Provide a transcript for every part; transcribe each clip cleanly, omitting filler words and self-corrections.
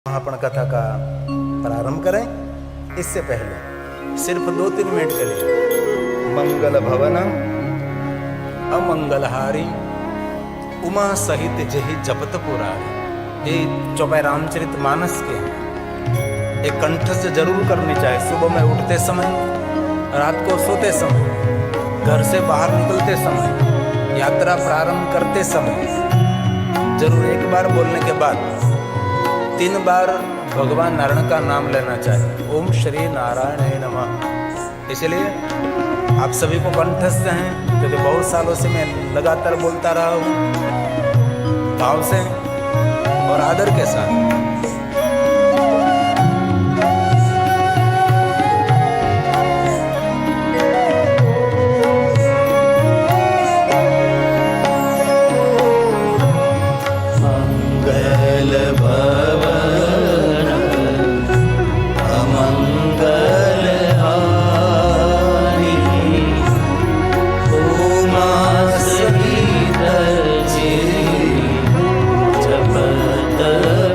महापण कथा का प्रारंभ करें। इससे पहले सिर्फ 2-3 मिनट के लिए मंगल भवन अमंगलहारी उमा सहित जहि जपत पुरारी, ये चौपाई रामचरित मानस के एक कंठस्थ जरूर करनी चाहिए। सुबह में उठते समय, रात को सोते समय, घर से बाहर निकलते समय, यात्रा प्रारंभ करते समय जरूर एक बार बोलने के बाद 3 बार भगवान नारायण का नाम लेना चाहिए। ओम श्री नारायण नमः। इसलिए आप सभी को कंठस्थ हैं, क्योंकि बहुत सालों से मैं लगातार बोलता रहा हूँ, भाव से और आदर के साथ।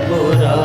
पुरारी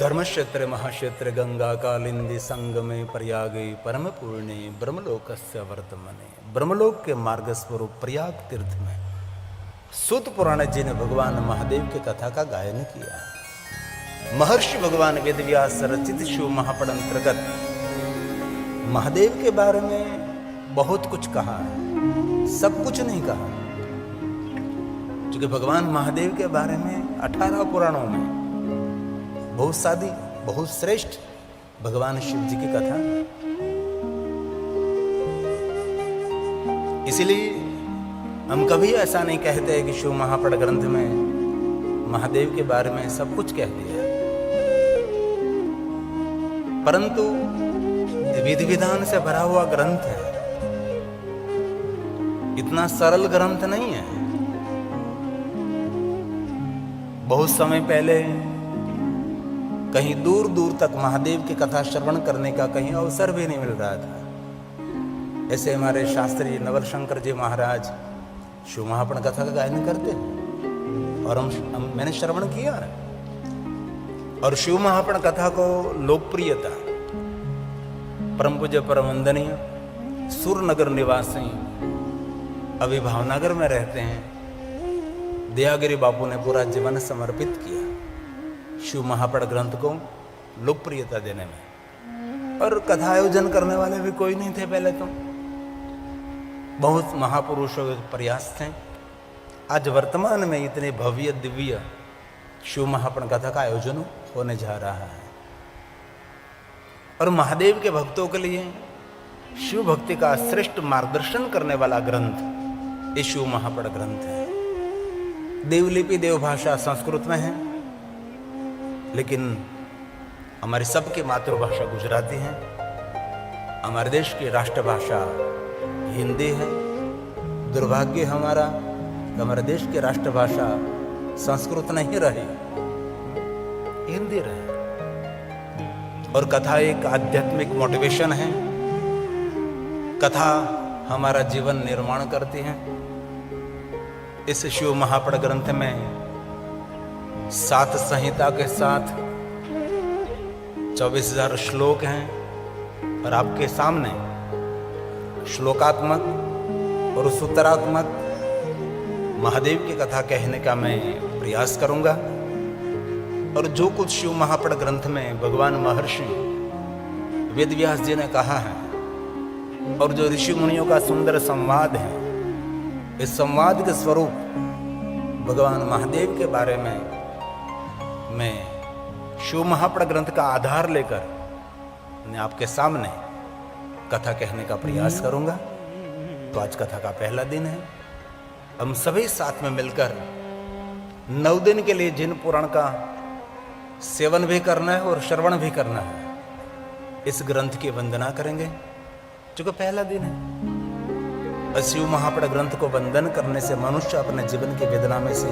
धर्मक्षेत्र महाक्षेत्र गंगा कालिंदी संगमे प्रयागे परम पूर्णे ब्रह्मलोकस्य वर्तमने। ब्रह्मलोक के मार्ग स्वरूप प्रयाग तीर्थ में सूत पुराण जी ने भगवान महादेव की कथा का गायन किया। महर्षि भगवान वेदव्यास रचित शिव महापुराण अंतर्गत महादेव के बारे में बहुत कुछ कहा है, सब कुछ नहीं कहा, क्योंकि भगवान महादेव के बारे में 18 पुराणों में बहुत सादी बहुत श्रेष्ठ भगवान शिव जी की कथा। इसलिए हम कभी ऐसा नहीं कहते कि शिव महापुराण ग्रंथ में महादेव के बारे में सब कुछ कह दिया, परंतु विधि विधान से भरा हुआ ग्रंथ है, इतना सरल ग्रंथ नहीं है। बहुत समय पहले कहीं दूर दूर तक महादेव की कथा श्रवण करने का कहीं अवसर भी नहीं मिल रहा था। ऐसे हमारे शास्त्री नवल शंकर जी महाराज शिव महापुराण कथा का गायन करते हैं और मैंने श्रवण किया है। और शिव महापुराण कथा को लोकप्रियता परम पूज्य परम वंदनीय सूरनगर निवासी अभी भावनगर में रहते हैं दयागिरी बापू ने पूरा जीवन समर्पित किया शिव महापुराण ग्रंथ को लोकप्रियता देने में। और कथा आयोजन करने वाले भी कोई नहीं थे पहले, तो बहुत महापुरुषों के प्रयास थे। आज वर्तमान में इतने भव्य दिव्य शिव महापुराण कथा का आयोजन होने जा रहा है। और महादेव के भक्तों के लिए शिव भक्ति का श्रेष्ठ मार्गदर्शन करने वाला ग्रंथ ये शिव महापुराण ग्रंथ है। देवलिपि देवभाषा संस्कृत में है, लेकिन हमारी सबकी मातृभाषा गुजराती है। हमारे देश की राष्ट्रभाषा हिंदी है। दुर्भाग्य हमारा कि हमारे देश की राष्ट्रभाषा संस्कृत नहीं रही, हिंदी रही। और कथा एक आध्यात्मिक मोटिवेशन है। कथा हमारा जीवन निर्माण करती है। इस शिव महापुराण ग्रंथ में 7 संहिता के साथ 24,000 श्लोक हैं और आपके सामने श्लोकात्मक और सूत्रात्मक महादेव की कथा कहने का मैं प्रयास करूंगा। और जो कुछ शिव महापुराण ग्रंथ में भगवान महर्षि वेदव्यास जी ने कहा है और जो ऋषि मुनियों का सुंदर संवाद है, इस संवाद के स्वरूप भगवान महादेव के बारे में मैं शिव महापुराण ग्रंथ का आधार लेकर मैं आपके सामने कथा कहने का प्रयास करूंगा। तो आज कथा का पहला दिन है। हम सभी साथ में मिलकर 9 दिन के लिए जिन पुराण का सेवन भी करना है और श्रवण भी करना है, इस ग्रंथ की वंदना करेंगे, क्योंकि पहला दिन है। शिव महापुराण ग्रंथ को वंदन करने से मनुष्य अपने जीवन की वेदना में से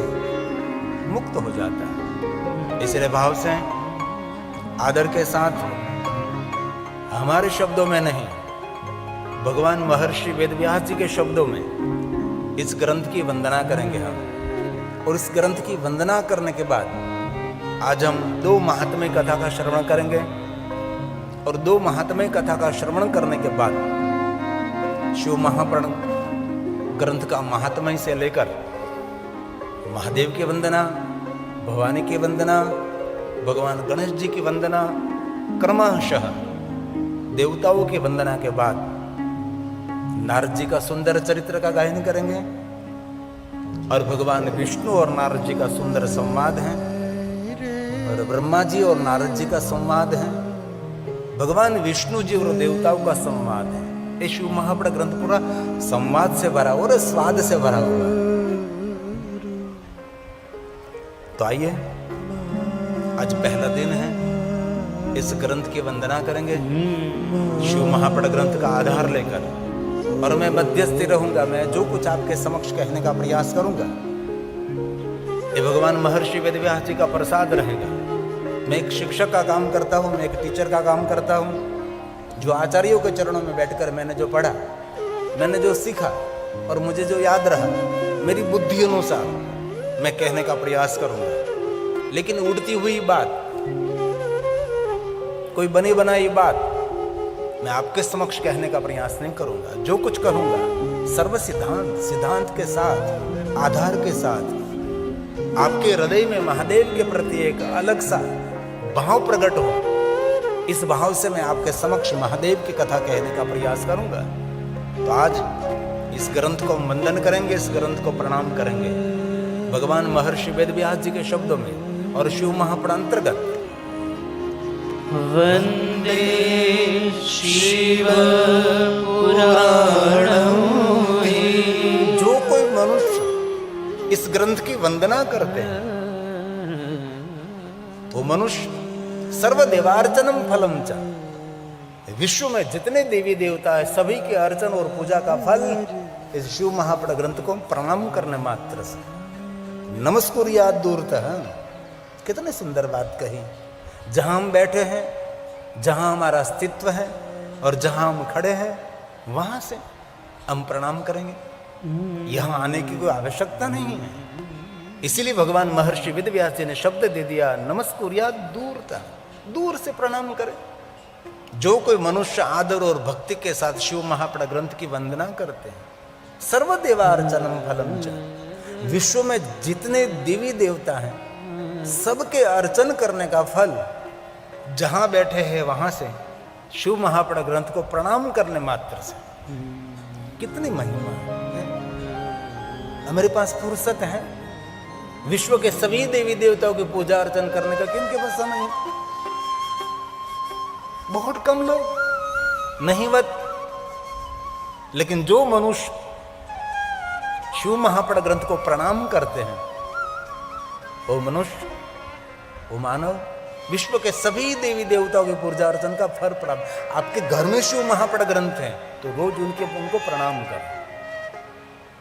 मुक्त हो जाता है। इसलिए भाव से आदर के साथ हमारे शब्दों में नहीं, भगवान महर्षि वेदव्यास जी के शब्दों में इस ग्रंथ की वंदना करेंगे हम। और इस ग्रंथ की वंदना करने के बाद आज हम 2 महात्म्य कथा का श्रवण करेंगे। और 2 महात्म्य कथा का श्रवण करने के बाद शिव महापुराण ग्रंथ का महात्म्य से लेकर महादेव की वंदना, भवानी की वंदना, भगवान गणेश जी की वंदना क्रमशः देवताओं की वंदना के बाद नारद जी का सुंदर चरित्र का गायन करेंगे और भगवान विष्णु और नारद जी का सुंदर संवाद है और ब्रह्मा जी और नारद जी का संवाद है, भगवान विष्णु जी और देवताओं का संवाद है। ये शिव महापुराण ग्रंथ पूरा संवाद से भरा और स्वाद से भरा हुआ है। तो आइए, आज पहला दिन है, इस ग्रंथ की वंदना करेंगे शिव महापुराण ग्रंथ का आधार लेकर, और मैं मध्यस्थी रहूंगा। मैं जो कुछ आपके समक्ष कहने का प्रयास करूंगा ये भगवान महर्षि वेदव्यास जी का प्रसाद रहेगा। मैं एक शिक्षक का काम करता हूँ, मैं एक टीचर का काम करता हूँ, जो आचार्यों के चरणों में बैठकर मैंने जो पढ़ा, मैंने जो सीखा और मुझे जो याद रहा, मेरी बुद्धि अनुसार मैं कहने का प्रयास करूंगा। लेकिन उड़ती हुई बात, कोई बनी बनाई बात मैं आपके समक्ष कहने का प्रयास नहीं करूंगा। जो कुछ कहूंगा सर्व सिद्धांत के साथ, आधार के साथ, आपके हृदय में महादेव के प्रति एक अलग सा भाव प्रकट हो, इस भाव से मैं आपके समक्ष महादेव की कथा कहने का प्रयास करूंगा। तो आज इस ग्रंथ को वंदन करेंगे, इस ग्रंथ को प्रणाम करेंगे भगवान महर्षि वेदव्यास जी के शब्दों में और शिव महापुराण अंतर्गत। वंदे शिव पुराणं। जो कोई मनुष्य इस ग्रंथ की वंदना करते हैं वो मनुष्य सर्वदेवार्चनम फलम च, विश्व में जितने देवी देवता है सभी के अर्चन और पूजा का फल इस शिव महापुराण ग्रंथ को प्रणाम करने मात्र से। नमस्कुर्यात् दूरतः। कितनी सुंदर बात कही। जहां हम बैठे हैं, जहां हमारा अस्तित्व है और जहां हम खड़े हैं वहां से हम प्रणाम करेंगे। यहां आने की कोई आवश्यकता नहीं है। इसीलिए भगवान महर्षि वेदव्यास जी ने शब्द दे दिया, नमस्कुर्यात् दूरतः, दूर से प्रणाम करें। जो कोई मनुष्य आदर और भक्ति के साथ शिव महापुराण ग्रंथ की वंदना करते हैं, सर्वदेवार्चनम फलम च, विश्व में जितने देवी देवता हैं सबके अर्चन करने का फल जहां बैठे हैं वहां से शिव महापुराण ग्रंथ को प्रणाम करने मात्र से। कितनी महिमा है। हमारे पास फुर्सत है विश्व के सभी देवी देवताओं की पूजा अर्चन करने का? किनके पास समय है? बहुत कम लोग, नहींवत। लेकिन जो मनुष्य शिव महापुराण ग्रंथ को प्रणाम करते हैं वो मनुष्य, वो मानव विश्व के सभी देवी देवताओं की पूजा अर्चन का फल प्राप्त। आपके घर में शिव महापुराण ग्रंथ है तो रोज उनको प्रणाम करें।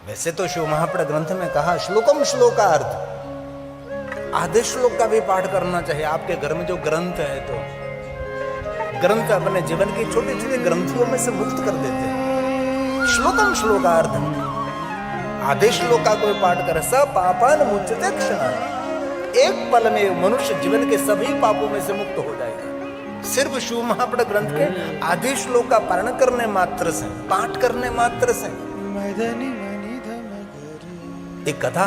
वैसे तो शिव महापुराण ग्रंथ में कहा श्लोकम श्लोकार्थ, आधे श्लोक का भी पाठ करना चाहिए। आपके घर में जो ग्रंथ है तो ग्रंथ अपने जीवन की छोटी छोटी ग्रंथियों में से मुक्त कर देते हैं। श्लोकम श्लोकार्थ, आधे श्लोक का कोई पाठ करे, सब पापान मुच्यते क्षणात्। एक पल में मनुष्य जीवन के सभी पापों में से मुक्त हो जाएगा। सिर्फ शिव महापुराण ग्रंथ के आधे श्लोक का पारण करने मात्र से, पाठ करने मात्र से। एक कथा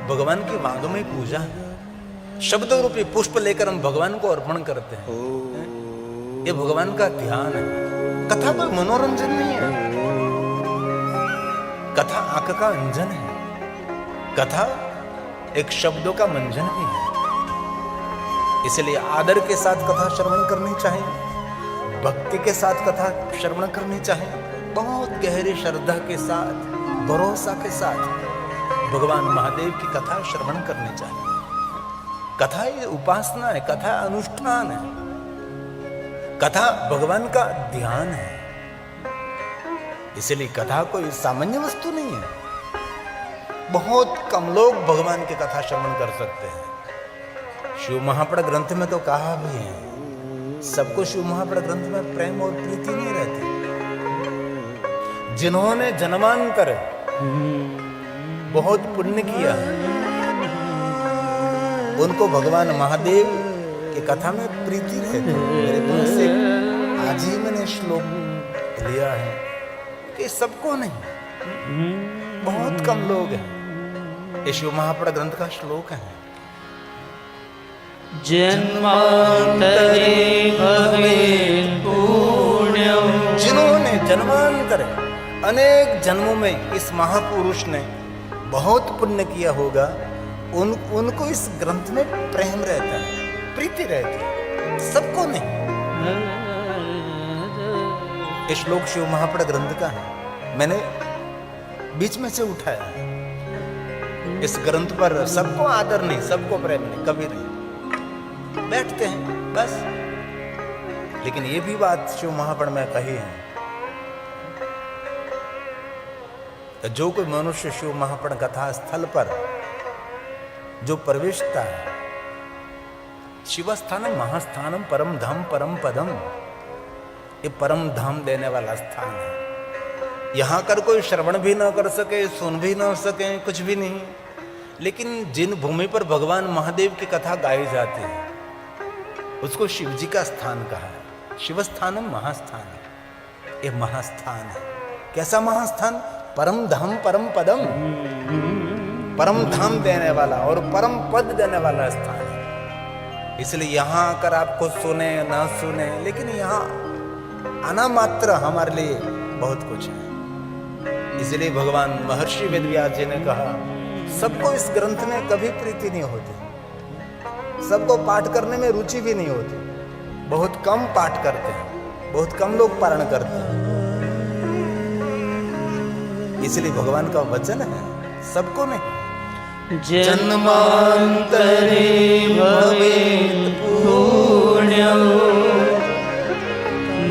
भगवान की मांग में पूजा, शब्द रूपी पुष्प लेकर हम भगवान को अर्पण करते हैं। ये भगवान का ध्यान है। कथा कोई मनोरंजन नहीं है, कथा आंख का अंजन है, कथा एक शब्दों का मंजन भी है। इसलिए आदर के साथ कथा श्रवण करनी चाहिए, भक्ति के साथ कथा श्रवण करनी चाहिए, बहुत गहरी श्रद्धा के साथ, भरोसा के साथ भगवान महादेव की कथा श्रवण करनी चाहिए। कथा ये उपासना है, कथा अनुष्ठान है, कथा भगवान का ध्यान है। इसलिए कथा कोई सामान्य वस्तु नहीं है। बहुत कम लोग भगवान की कथा श्रवण कर सकते हैं। शिव महापुराण ग्रंथ में तो कहा भी है, सबको शिव महापुराण ग्रंथ में प्रेम और प्रीति नहीं रहती। जिन्होंने जन्मांतर बहुत पुण्य किया उनको भगवान महादेव की कथा में प्रीति रहती है। मेरे पास से आज ही मैंने श्लोक लिया है कि सबको नहीं, बहुत कम लोग हैं। ये शिव महापुराण ग्रंथ का श्लोक है। जन्मांतरे भवेत् पुण्यं जन्मांतर अनेक जन्मों में इस महापुरुष ने बहुत पुण्य किया होगा, उनको इस ग्रंथ में प्रेम रहता है, प्रीति रहती है, सबको नहीं। ये श्लोक शिव महापड़ ग्रंथ का है, मैंने बीच में से उठाया। इस ग्रंथ पर सबको आदर नहीं, सबको प्रेम नहीं, कभी नहीं, बैठते हैं बस। लेकिन ये भी बात शिव महापड़ में कही है, जो कोई मनुष्य शिव महापड़ कथा स्थल पर जो प्रविष्टता है, शिवस्थानम महास्थानम परम धाम परम पदम, ये परम धाम देने वाला स्थान है। यहां कर कोई श्रवण भी ना कर सके, सुन भी ना सके, कुछ भी नहीं। लेकिन जिन भूमि पर भगवान महादेव की कथा गाई जाती है, उसको शिव जी का स्थान कहा है। शिवस्थानम महास्थान, ये महास्थान है। कैसा महास्थान? परम धाम परम पदम, परम धाम देने वाला और परम पद देने वाला स्थान है। इसलिए यहां आकर आपको सुने ना सुने, लेकिन यहां आना मात्र हमारे लिए बहुत कुछ है। इसलिए भगवान महर्षि वेदव्यास जी ने कहा, सबको इस ग्रंथ में कभी प्रीति नहीं होती, सबको पाठ करने में रुचि भी नहीं होती, बहुत कम पाठ करते हैं, बहुत कम लोग पारण करते हैं। इसलिए भगवान का वचन है, सबको नहीं। जन्मांतरे भवेत् पुण्यं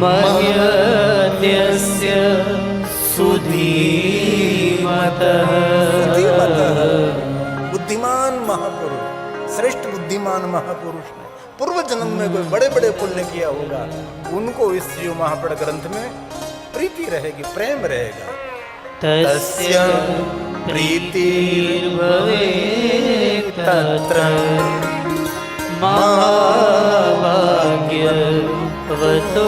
मह्यस्य सुधीमतः। बुद्धिमान महापुरुष, श्रेष्ठ बुद्धिमान महापुरुष ने पूर्व जन्म में कोई बड़े बड़े पुण्य किया होगा, उनको इस शिव महापड़ ग्रंथ में प्रीति रहेगी, प्रेम रहेगा। तस्य प्रीतिर्भवेत् तत्र महाभाग्यवतो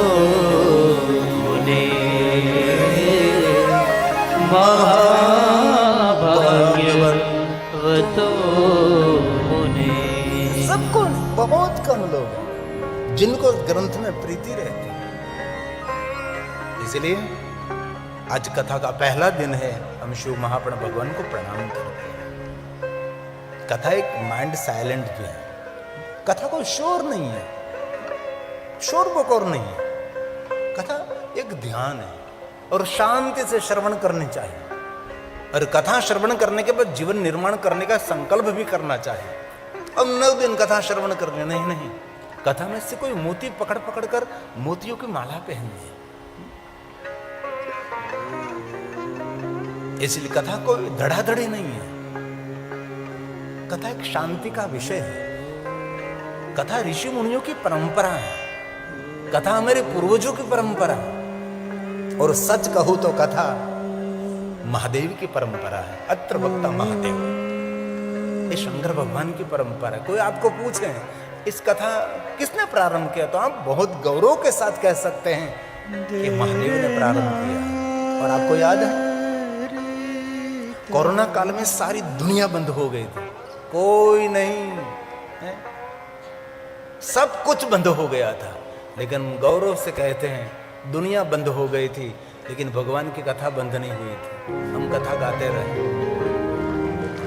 मुनेः, महाभाग्यवतो मुनेः। सबको बहुत कम लोग हैं जिनको ग्रंथ में प्रीति रहती है। इसलिए आज कथा का पहला दिन है, हम शिव महापड़ भगवान को प्रणाम करते हैं। कथा एक माइंड साइलेंट भी है, कथा कोई शोर नहीं है, शोर बकोर नहीं है। कथा एक ध्यान है और शांति से श्रवण करनी चाहिए, और कथा श्रवण करने के बाद जीवन निर्माण करने का संकल्प भी करना चाहिए। अब 9 दिन कथा श्रवण करने नहीं, कथा में से कोई मोती पकड़ पकड़ कर मोतियों की माला पहननी है। इसलिए कथा कोई धड़ाधड़ी नहीं है, कथा एक शांति का विषय है। कथा ऋषि मुनियों की परंपरा है, कथा हमारे पूर्वजों की परंपरा है, और सच कहूं तो कथा महादेव की परंपरा है। अत्र वक्ता महादेव, ये शंकर भगवान की परंपरा है। कोई आपको पूछे इस कथा किसने प्रारंभ किया, तो आप बहुत गौरव के साथ कह सकते हैं कि महादेव ने प्रारंभ किया। और आपको याद है, कोरोना काल में सारी दुनिया बंद हो गई थी, कोई नहीं है? सब कुछ बंद हो गया था, लेकिन गौरव से कहते हैं दुनिया बंद हो गई थी, लेकिन भगवान की कथा बंद नहीं हुई थी। हम कथा गाते रहे,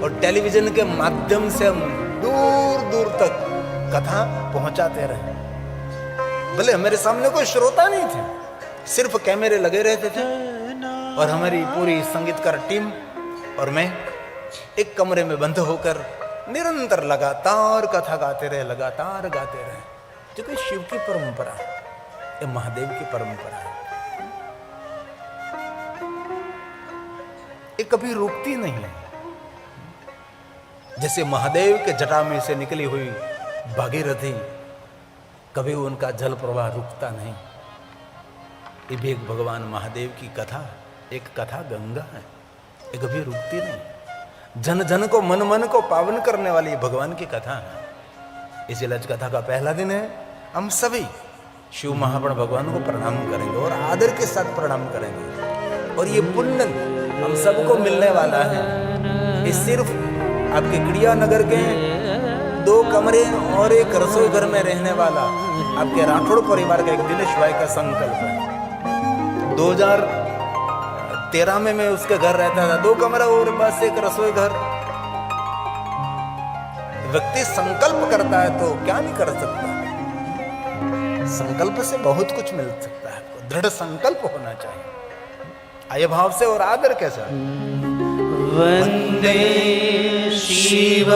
और टेलीविजन के माध्यम से हम दूर दूर तक कथा पहुंचाते रहे। भले हमारे सामने कोई श्रोता नहीं थे, सिर्फ कैमरे लगे रहते थे, और हमारी पूरी संगीतकार टीम और मैं एक कमरे में बंद होकर निरंतर लगातार कथा गाते रहे, लगातार गाते रहे। क्योंकि शिव की परंपरा है, ये महादेव की परंपरा है, ये कभी रुकती नहीं है। जैसे महादेव के जटा में से निकली हुई भागीरथी, कभी उनका जल प्रवाह रुकता नहीं। ये भी एक भगवान महादेव की कथा, एक कथा गंगा है, ये कभी रुकती नहीं। जन जन को मन मन को पावन करने वाली भगवान की कथा है। इसलिए आज कथा का पहला दिन है, हम सभी शिव महापड़ भगवान को प्रणाम करेंगे और आदर के साथ प्रणाम करेंगे। और ये पुण्य हम सबको मिलने वाला है। ये सिर्फ आपके क्रिया नगर के 2 कमरे और एक रसोई घर में रहने वाला आपके राठौड़ परिवार का एक दिनेश भाई का संकल्प है। 2013 में मैं उसके घर रहता था, 2 कमरा और बस एक रसोई घर। व्यक्ति संकल्प करता है तो क्या नहीं कर सकता। संकल्प से बहुत कुछ मिल सकता है। दृढ़ संकल्प होना चाहिए, आय भाव से और आदर के साथ। वंदे शिव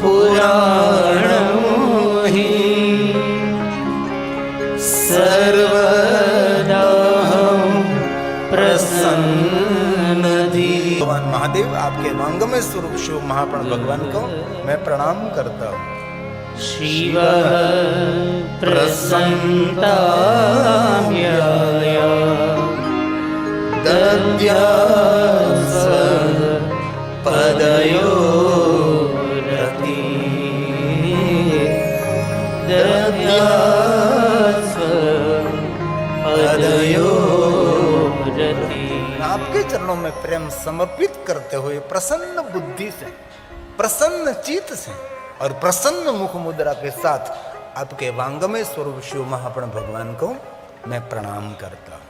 पुराणमुहि सर्वदाहं प्रसन्नधि। भगवान महादेव आपके वांगमय स्वरूप शिव महाप्राण भगवान को मैं प्रणाम करता हूँ। शिव प्रसन्नताम्यय दद्यास पदयोरति दद्यास पदयोरति। आपके चरणों में प्रेम समर्पित करते हुए प्रसन्न बुद्धि से, प्रसन्न चित्त से और प्रसन्न मुख मुद्रा के साथ आपके वांगमय स्वरूप शिव महाप्राण भगवान को मैं प्रणाम करता हूँ।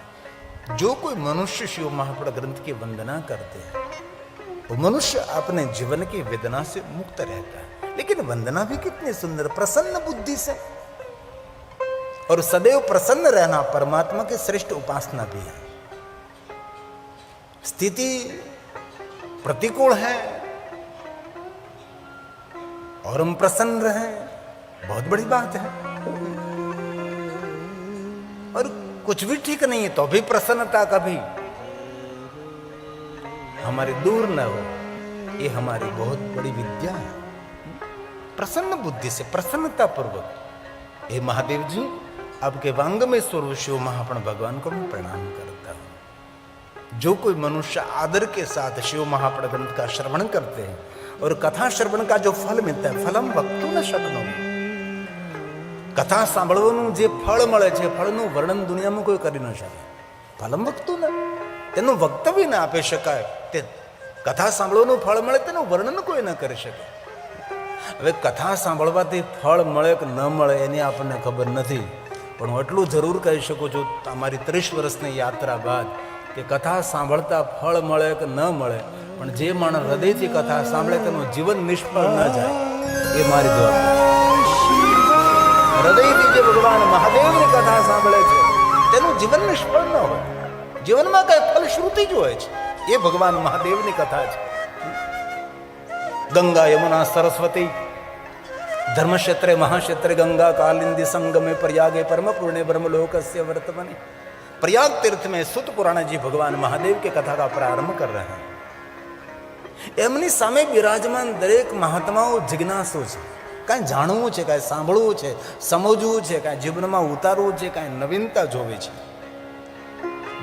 जो कोई मनुष्य शिव महाप्राण ग्रंथ की वंदना करते हैं वो मनुष्य अपने जीवन की वेदना से मुक्त रहता है। लेकिन वंदना भी कितनी सुंदर, प्रसन्न बुद्धि से। और सदैव प्रसन्न रहना परमात्मा की श्रेष्ठ उपासना भी है। स्थिति प्रतिकूल है और हम प्रसन्न रहें, बहुत बड़ी बात है। और कुछ भी ठीक नहीं है तो भी प्रसन्नता कभी हमारी दूर न हो, ये हमारी बहुत बड़ी विद्या है। प्रसन्न बुद्धि से, प्रसन्नता पूर्वक, हे महादेव जी आपके वांगमय स्वरूप शिव महाप्राण भगवान को मैं प्रणाम करता हूं। जो कोई मनुष्य आदर के साथ शिव महाप्राण ग्रंथ का श्रवण करते हैं और कथा श्रवण का जो फल मिलता है, फलम वक्तु न शकनो। कथा સાંભળવાનું જે ફળ મળે છે, ફળનું વર્ણન દુનિયામાં કોઈ કરી ન શકે. ફલમ વક્તું ન, તેનું વક્તવ્ય ના આપી શકાય. તે કથા સાંભળવાનું ફળ મળે તેનું વર્ણન કોઈ ન કરી શકે. હવે કથા સાંભળવાથી ફળ મળે કે ન મળે એની આપણને ખબર નથી, પણ હું એટલું જરૂર કહી શકું છું અમારી 30 વર્ષની યાત્રા બાદ કે કથા સાંભળતા ફળ મળે કે ન મળે, પણ જે માણસ હૃદયથી કથા સાંભળે તેનું જીવન નિષ્ફળ ન જાય એ મારી જવાબદારી. હૃદયથી જે ભગવાન મહાદેવની કથા સાંભળે છે તેનું જીવન નિષ્ફળ ન હોય. જીવનમાં કઈ ફલશ્રુતિ જ હોય છે, એ ભગવાન મહાદેવની કથા છે. ગંગા યમુના સરસ્વતી ધર્મક્ષેત્રે મહાક્ષેત્રે ગંगा कालिंदी संगमे प्रयागे परम पूर्णे ब्रह्मलोकस्य वर्तमाने. प्रयाग तीर्थ में सुत पुराण जी भगवान महादेव के कथा का प्रारंभ कर रहे हैं. એમની સામે બિરાજમાન દરેક મહાત્માઓ જિજ્ઞાસુ છે, કાંઈ જાણવું છે, કાંઈ સાંભળવું છે, સમજવું છે, કાંઈ જીવનમાં ઉતારવું છે, કાંઈ નવીનતા જોવી છે.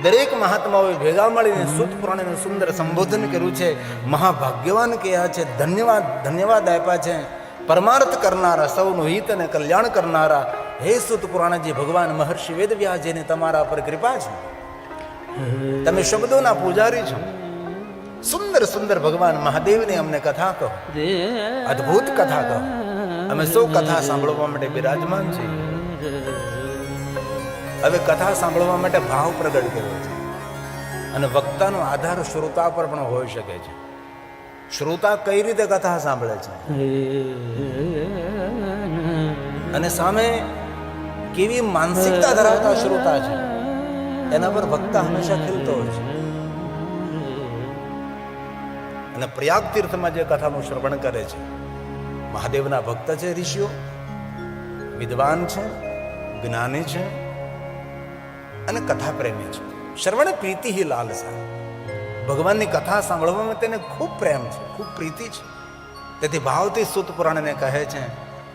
દરેક મહાત્માઓએ ભેગા મળીને સુત પુરાણનું સુંદર સંબોધન કર્યું છે. મહાભાગ્યવાન કહ્યા છે, ધન્યવાદ ધન્યવાદ આપ્યા છે. પરમાર્થ કરનારા, સૌનું હિત અને કલ્યાણ કરનારા હે સુત પુરાણજી ભગવાન મહર્ષિ વેદવ્યાસજીને તમારા પર કૃપા છે. તમે શબ્દોના પૂજારી છો. સુંદર સુંદર ભગવાન મહાદેવની અમને કથા કહો, અદ્ભુત કથા કહો. અમે સૌ કથા સાંભળવા માટે બિરાજમાન છીએ. હવે કથા સાંભળવા માટે ભાવ પ્રગટ કર્યો છે, અને વક્તાનો આધાર શ્રોતા પર પણ હોઈ શકે છે. શ્રોતા કઈ રીતે કથા સાંભળે છે અને સામે કેવી માનસિકતા ધરાવતા શ્રોતા છે એના પર વક્તા હંમેશા ખીલતો હોય છે. અને પ્રયાગ તીર્થમાં જે કથાનું શ્રવણ કરે છે, મહાદેવના ભક્ત છે, ઋષિઓ વિદ્વાન છે, જ્ઞાની છે અને કથા પ્રેમી છે. શ્રવણ પ્રીતિ હિ લાલસા. ભગવાનની કથા સાંભળવામાં તેને ખૂબ પ્રેમ છે, ખૂબ પ્રીતિ છે. તેથી ભાવથી સુત પુરાણને કહે છે,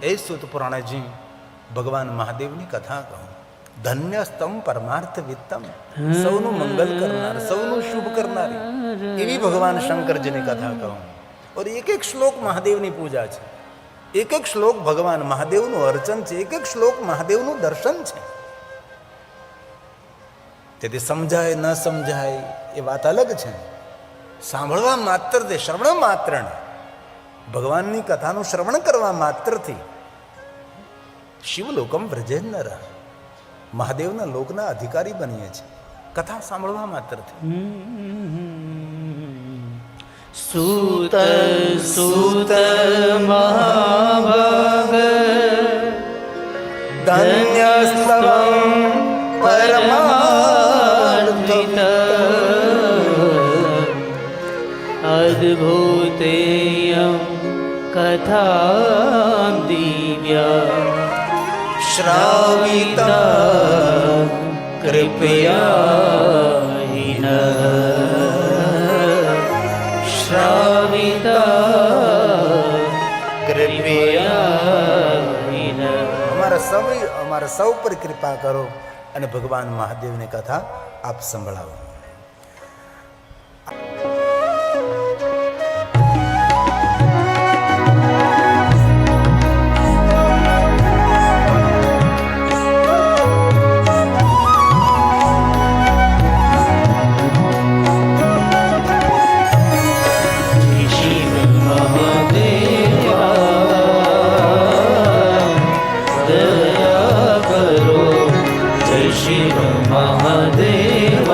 એ સુત પુરાણજી ભગવાન મહાદેવની કથા કહો. ધન્ય સ્તમ પરમાર્થ વિત્તમ. સૌનું મંગલ કરનાર, સૌનું શુભ કરનારી એવી ભગવાન શંકરજીની કથા કહો. और एक एक श्लोक મહાદેવની પૂજા છે, એક એક શ્લોક ભગવાન મહાદેવનું અર્ચન છે, એક એક શ્લોક મહાદેવનું દર્શન છે. તેથી સમજાય ન સમજાય એ વાત અલગ છે. સાંભળવા માત્રથી, શ્રવણ માત્ર, ભગવાનની કથાનું શ્રવણ કરવા માત્રથી શિવલોકમ વ્રજે નર, મહાદેવના લોકના અધિકારી બનીએ છીએ. કથા સાંભળવા માત્રથી. સૂત સૂત મહાભાગ ધન્યસ્તવં પરમાર્થિત અદ્ભુતેયં કથાં દિવ્યા શ્રાવિતા કૃપયા હિન શ્રાવિતા કૃપયા હિન. અમારા સૌ પર કૃપા કરો અને ભગવાન મહાદેવની કથા આપ સંભળાવો. શિવ મહાદેવ.